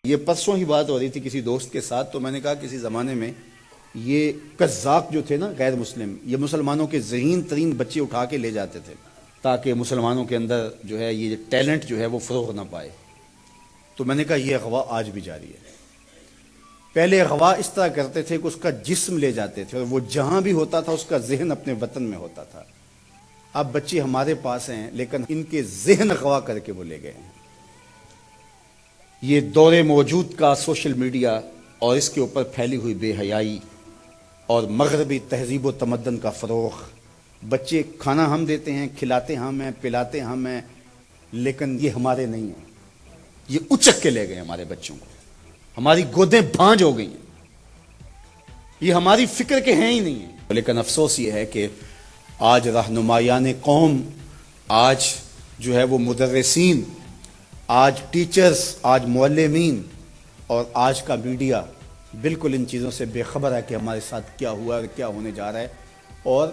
یہ پرسوں ہی بات ہو رہی تھی کسی دوست کے ساتھ، تو میں نے کہا کسی زمانے میں یہ قزاق جو تھے نا غیر مسلم، یہ مسلمانوں کے ذہین ترین بچے اٹھا کے لے جاتے تھے تاکہ مسلمانوں کے اندر جو ہے یہ ٹیلنٹ جو ہے وہ فروغ نہ پائے۔ تو میں نے کہا یہ اغوا آج بھی جاری ہے۔ پہلے اغوا اس طرح کرتے تھے کہ اس کا جسم لے جاتے تھے اور وہ جہاں بھی ہوتا تھا اس کا ذہن اپنے وطن میں ہوتا تھا۔ اب بچے ہمارے پاس ہیں لیکن ان کے ذہن اغوا کر کے وہ لے گئے ہیں۔ یہ دور موجود کا سوشل میڈیا اور اس کے اوپر پھیلی ہوئی بے حیائی اور مغربی تہذیب و تمدن کا فروغ، بچے کھانا ہم دیتے ہیں، کھلاتے ہم ہیں، پلاتے ہم ہیں، لیکن یہ ہمارے نہیں ہیں، یہ اچک کے لے گئے ہمارے بچوں کو، ہماری گودیں بھانج ہو گئی ہیں، یہ ہماری فکر کے ہیں ہی نہیں ہیں۔ لیکن افسوس یہ ہے کہ آج رہنمایان قوم، آج جو ہے وہ مدرسین، آج ٹیچرز، آج معلمین اور آج کا میڈیا بالکل ان چیزوں سے بے خبر ہے کہ ہمارے ساتھ کیا ہوا اور کیا ہونے جا رہا ہے، اور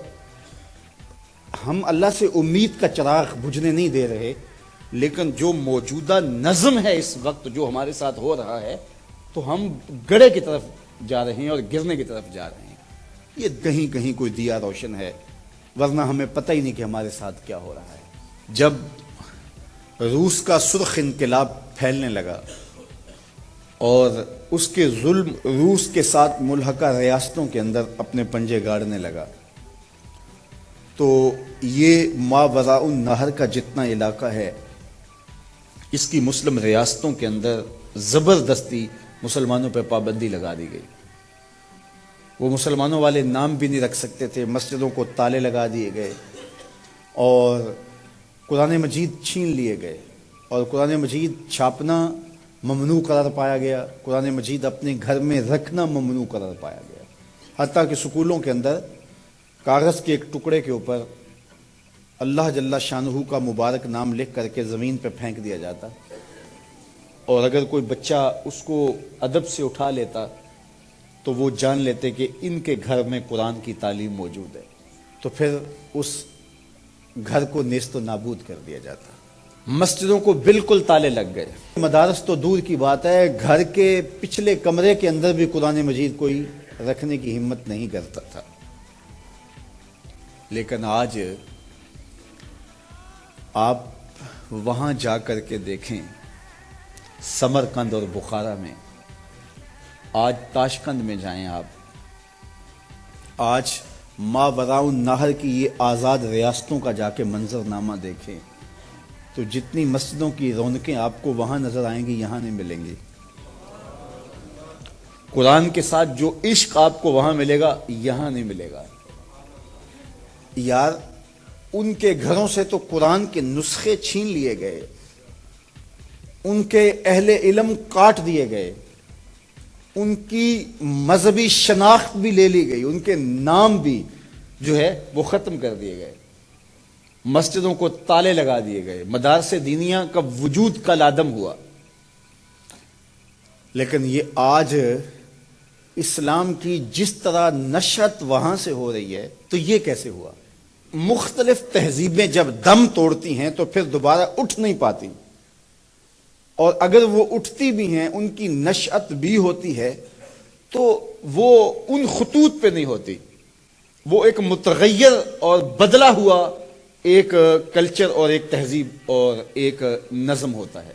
ہم اللہ سے امید کا چراغ بجھنے نہیں دے رہے، لیکن جو موجودہ نظم ہے اس وقت جو ہمارے ساتھ ہو رہا ہے تو ہم گڑھے کی طرف جا رہے ہیں اور گرنے کی طرف جا رہے ہیں۔ یہ کہیں کہیں کوئی دیا روشن ہے، ورنہ ہمیں پتہ ہی نہیں کہ ہمارے ساتھ کیا ہو رہا ہے۔ جب روس کا سرخ انقلاب پھیلنے لگا اور اس کے ظلم روس کے ساتھ ملحقہ ریاستوں کے اندر اپنے پنجے گاڑنے لگا، تو یہ ماوراء النہر کا جتنا علاقہ ہے اس کی مسلم ریاستوں کے اندر زبردستی مسلمانوں پہ پابندی لگا دی گئی۔ وہ مسلمانوں والے نام بھی نہیں رکھ سکتے تھے، مسجدوں کو تالے لگا دیے گئے اور قرآن مجید چھین لیے گئے، اور قرآن مجید چھاپنا ممنوع قرار پایا گیا، قرآن مجید اپنے گھر میں رکھنا ممنوع قرار پایا گیا، حتیٰ کہ سکولوں کے اندر کاغذ کے ایک ٹکڑے کے اوپر اللہ جل شانہ کا مبارک نام لکھ کر کے زمین پہ پھینک دیا جاتا، اور اگر کوئی بچہ اس کو ادب سے اٹھا لیتا تو وہ جان لیتے کہ ان کے گھر میں قرآن کی تعلیم موجود ہے، تو پھر اس گھر کو نیست و نابود کر دیا جاتا۔ مسجدوں کو بالکل تالے لگ گئے، مدارس تو دور کی بات ہے، گھر کے پچھلے کمرے کے اندر بھی قرآن مجید کوئی رکھنے کی ہمت نہیں کرتا تھا۔ لیکن آج آپ وہاں جا کر کے دیکھیں، سمرقند اور بخارا میں، آج تاشقند میں جائیں آپ، آج ماوراء النہر کی یہ آزاد ریاستوں کا جا کے منظرنامہ دیکھیں تو جتنی مسجدوں کی رونقیں آپ کو وہاں نظر آئیں گی یہاں نہیں ملیں گی۔ قرآن کے ساتھ جو عشق آپ کو وہاں ملے گا یہاں نہیں ملے گا۔ یار ان کے گھروں سے تو قرآن کے نسخے چھین لیے گئے، ان کے اہل علم کاٹ دیے گئے، ان کی مذہبی شناخت بھی لے لی گئی، ان کے نام بھی جو ہے وہ ختم کر دیے گئے، مسجدوں کو تالے لگا دیے گئے، مدارس دینیہ کا وجود کل عدم ہوا۔ لیکن یہ آج اسلام کی جس طرح نشأت وہاں سے ہو رہی ہے تو یہ کیسے ہوا؟ مختلف تہذیبیں جب دم توڑتی ہیں تو پھر دوبارہ اٹھ نہیں پاتی، اور اگر وہ اٹھتی بھی ہیں ان کی نشأت بھی ہوتی ہے تو وہ ان خطوط پہ نہیں ہوتی، وہ ایک متغیر اور بدلا ہوا ایک کلچر اور ایک تہذیب اور ایک نظم ہوتا ہے۔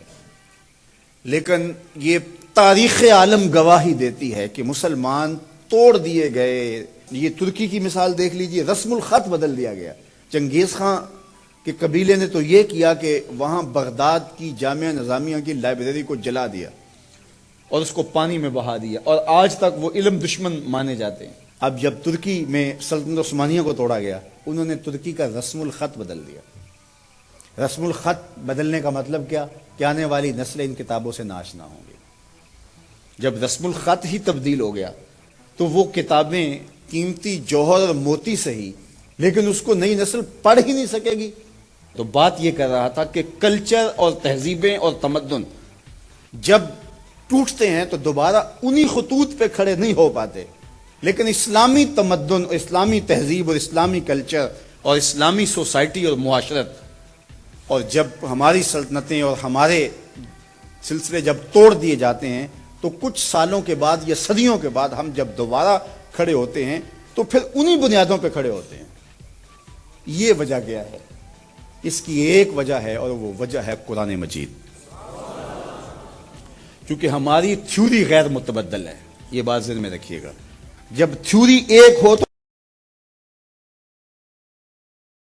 لیکن یہ تاریخ عالم گواہی دیتی ہے کہ مسلمان توڑ دیے گئے۔ یہ ترکی کی مثال دیکھ لیجئے، رسم الخط بدل دیا گیا۔ چنگیز خان کے قبیلے نے تو یہ کیا کہ وہاں بغداد کی جامعہ نظامیہ کی لائبریری کو جلا دیا اور اس کو پانی میں بہا دیا، اور آج تک وہ علم دشمن مانے جاتے ہیں۔ اب جب ترکی میں سلطنت عثمانیہ کو توڑا گیا، انہوں نے ترکی کا رسم الخط بدل دیا۔ رسم الخط بدلنے کا مطلب کیا کہ آنے والی نسلیں ان کتابوں سے ناشنا ہوں گی۔ جب رسم الخط ہی تبدیل ہو گیا تو وہ کتابیں قیمتی جوہر اور موتی سے ہی، لیکن اس کو نئی نسل پڑھ ہی نہیں سکے گی۔ تو بات یہ کر رہا تھا کہ کلچر اور تہذیبیں اور تمدن جب ٹوٹتے ہیں تو دوبارہ انہی خطوط پہ کھڑے نہیں ہو پاتے، لیکن اسلامی تمدن اور اسلامی تہذیب اور اسلامی کلچر اور اسلامی سوسائٹی اور معاشرت، اور جب ہماری سلطنتیں اور ہمارے سلسلے جب توڑ دیے جاتے ہیں تو کچھ سالوں کے بعد یا صدیوں کے بعد ہم جب دوبارہ کھڑے ہوتے ہیں تو پھر انہی بنیادوں پہ کھڑے ہوتے ہیں. یہ وجہ کیا ہے؟ اس کی ایک وجہ ہے اور وہ وجہ ہے قرآن مجید. کیونکہ ہماری تھیوری غیر متبدل ہے. یہ بات ذہن میں رکھیے گا. جب تھیوری ایک ہو تو